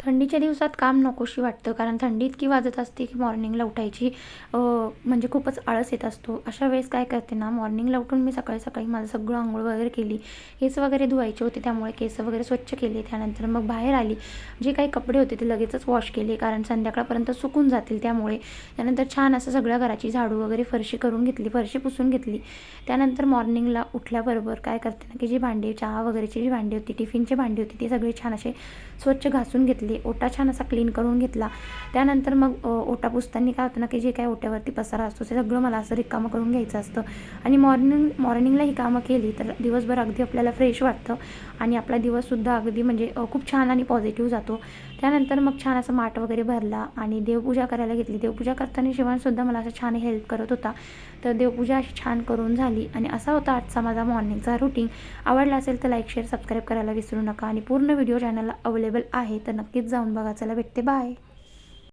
थंडीच्या दिवसात काम नकोशी वाटतं, कारण थंडी इतकी वाजत असते की मॉर्निंगला उठायची म्हणजे खूपच आळस येत असतो. अशा वेळेस काय करते ना, मॉर्निंगला उठून मी सकाळी सकाळी माझं सगळं अंघोळ वगैरे केली, केस वगैरे धुवायचे होते त्यामुळे केस वगैरे स्वच्छ केले. त्यानंतर मग बाहेर आली, जे काही कपडे होते ते लगेचच वॉश केले, कारण संध्याकाळपर्यंत सुकून जातील त्यामुळे. त्यानंतर छान असं सगळ्या घराची झाडू वगैरे फरशी करून घेतली, फरशी पुसून घेतली. त्यानंतर मॉर्निंगला उठल्याबरोबर काय करते ना, की जी भांडी चहा वगैरेची जी भांडी होती, टिफिनची भांडी होती, ती सगळी छान असे स्वच्छ घासून घेतली. ओटा छान असा क्लीन करून घेतला. त्यानंतर मग ओटा पुसताना काय होतं ना, की जे काही ओट्यावरती पसारा असतो ते सगळं मला असं रिकामं करून घ्यायचं असतं. आणि मॉर्निंगला ही कामं केली तर दिवसभर अगदी आपल्याला फ्रेश वाटतं आणि आपला दिवससुद्धा अगदी म्हणजे खूप छान आणि पॉझिटिव्ह जातो. त्यानंतर मग छान असं माठ वगैरे भरला आणि देवपूजा करायला घेतली. देवपूजा करताना शिवानसुद्धा मला असं छान हेल्प करत होता. तर देवपूजा अशी छान करून झाली आणि असा होता आजचा माझा मॉर्निंगचा रुटीन. आवडला असेल तर लाईक, शेअर, सबस्क्राईब करायला विसरू नका आणि पूर्ण व्हिडिओ चॅनलला अवेलेबल आहे तर नक्कीच जाऊन बघा. चला भेटते, बाय.